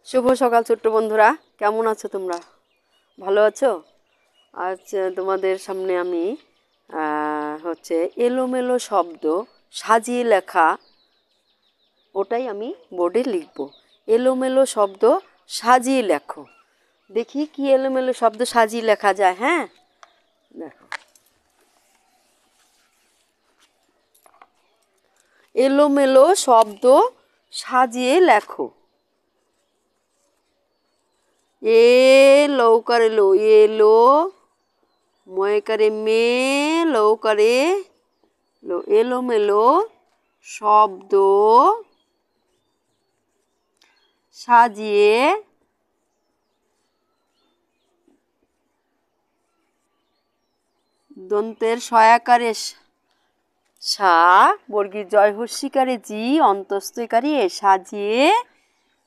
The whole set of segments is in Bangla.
শুভ সকাল ছোট্ট বন্ধুরা, কেমন আছো তোমরা? ভালো আছো? আজ তোমাদের সামনে আমি হচ্ছে এলোমেলো শব্দ সাজিয়ে লেখা, ওটাই আমি বোর্ডে লিখব। এলোমেলো শব্দ সাজিয়ে লেখো। দেখি কি এলোমেলো শব্দ সাজিয়ে লেখা যায়। হ্যাঁ, দেখো, এলোমেলো শব্দ সাজিয়ে লেখো। এ লৌকারে লো, এলো ময়কারে মে, লৌকারে লো, এলোমেলো শব্দ সাজিয়ে দন্তের সয়াকারে সা, বর্গীর জয় হস্যিকারে জি, অন্তস্থকারে সাজিয়ে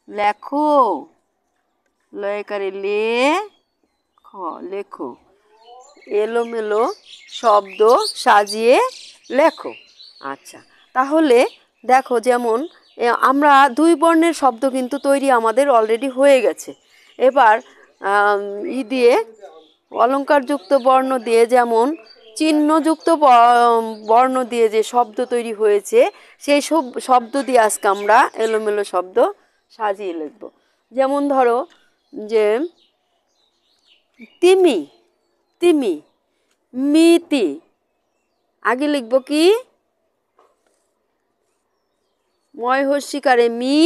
লেখো। লয়কারে লে, খ, লেখো। এলোমেলো শব্দ সাজিয়ে লেখো। আচ্ছা, তাহলে দেখো, যেমন আমরা দুই বর্ণের শব্দ কিন্তু তৈরি আমাদের অলরেডি হয়ে গেছে। এবার দিয়ে অলংকারযুক্ত বর্ণ দিয়ে, যেমন চিহ্নযুক্ত বর্ণ দিয়ে যে শব্দ তৈরি হয়েছে, সেই সব শব্দ দিয়ে আজকে আমরা এলোমেলো শব্দ সাজিয়ে লিখব। যেমন ধরো যে তিমি, তিমি, মিতি, আগে লিখব কি ময় হস্যিকারে মি,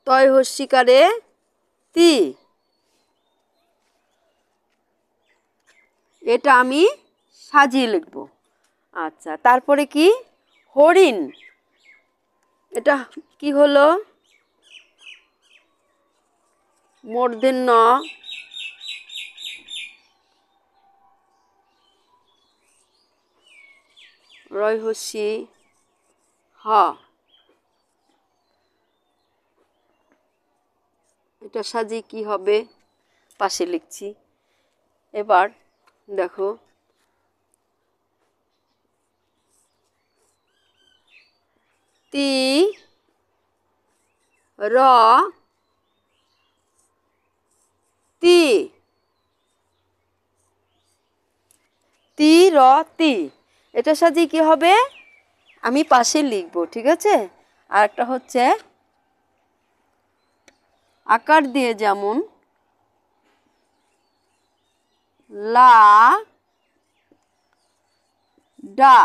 তয় হস্যিকারে তি, এটা আমি সাজিয়ে লিখব। আচ্ছা, তারপরে কি হরিণ, এটা কি হলো মূর্ধন্য রয় হস্যি হ, এটা সাজিয়ে কি হবে পাশে লিখছি। এবার দেখো তি র তি, তি র তি, এটা সাজিয়ে কি হবে আমি পাশে লিখব, ঠিক আছে। আর একটা হচ্ছে আকার দিয়ে, যেমন লা ডা,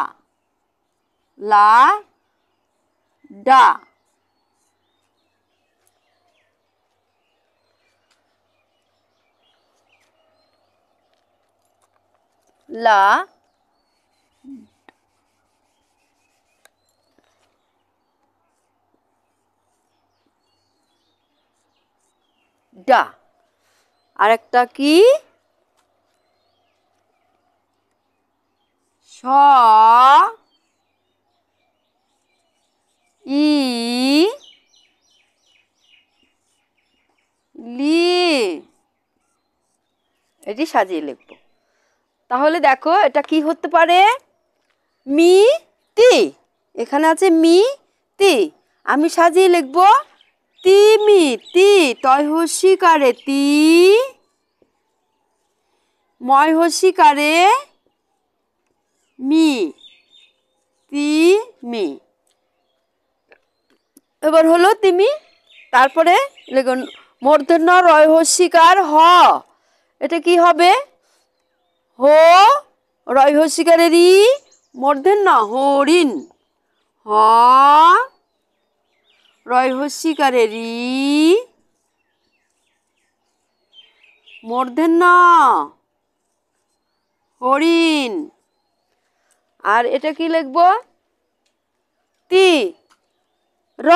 লা ডা, লা ডা। আর একটা কি স ই লি, এটি সাজিয়ে লিখব। তাহলে দেখো এটা কি হতে পারে, মি তি, এখানে আছে মি তি, আমি সাজিয়ে লিখব তিমি তি, তয় হস্যিকারে তি, ময় হস্যিকারে মি, তি মি। এবার হলো তিমি, তারপরে লিখুন মূর্ধন্য রয় হস্যিকার হ, এটা কি হবে হো, রয় হস্যিকারে রি, মূর্ধন্য হরিণ, হ রয় হস্যিকারে রি, মূর্ধন্য হরিণ। আর এটা কি লিখব তি র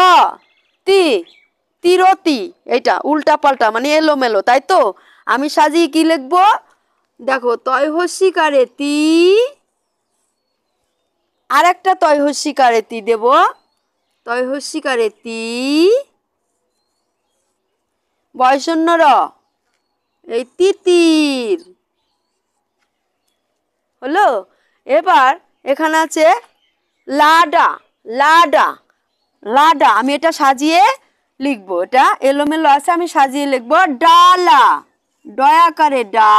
তি, তিরতি, এটা উল্টা পাল্টা মানে এলোমেলো, তাই তো। আমি সাজিয়ে কি লিখব দেখো, তয় হস্যিকারে তি, আর একটা তয় হস্যিকারে তি দেব, তয় হস্যিকারে তি, বয়সন্য র, এই তিতির হলো। এবার এখানে আছে লাডা, লাডা, লাডা, আমি এটা সাজিয়ে লিখবো, এটা এলোমেলো আছে, আমি সাজিয়ে লিখবো। ডালা, ডয়াকারে ডা,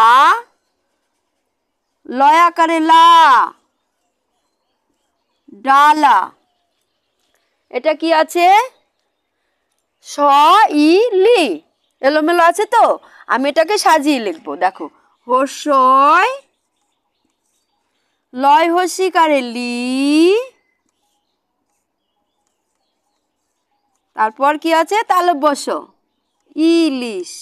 লয়াকারে লা, ডালা। এটা কি আছে? স ই লি, এলোমেলো আছে তো, আমি এটাকে সাজিয়ে লিখবো। দেখো, হর্ষই লয় হসিকারে লি, তারপর কি আছে? তালব্য শ, ইলিশ।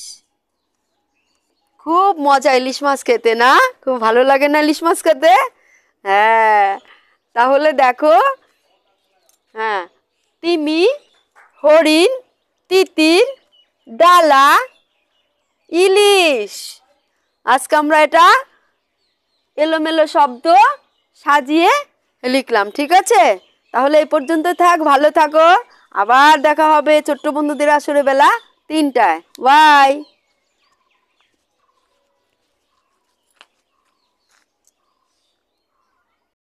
খুব মজা ইলিশ মাছ খেতে, না? খুব ভালো লাগে না ইলিশ মাছ খেতে? হ্যাঁ, তাহলে দেখো, হ্যাঁ, তিমি, হরিণ, তিতির, ডালা, ইলিশ। আজকে আমরা এটা এলোমেলো শব্দ সাজিয়ে লিখলাম, ঠিক আছে? তাহলে এই পর্যন্ত থাক, ভালো থাকো। আবার দেখা হবে ছোট্ট বন্ধুদের আসরে বেলা 3টায়। বাই।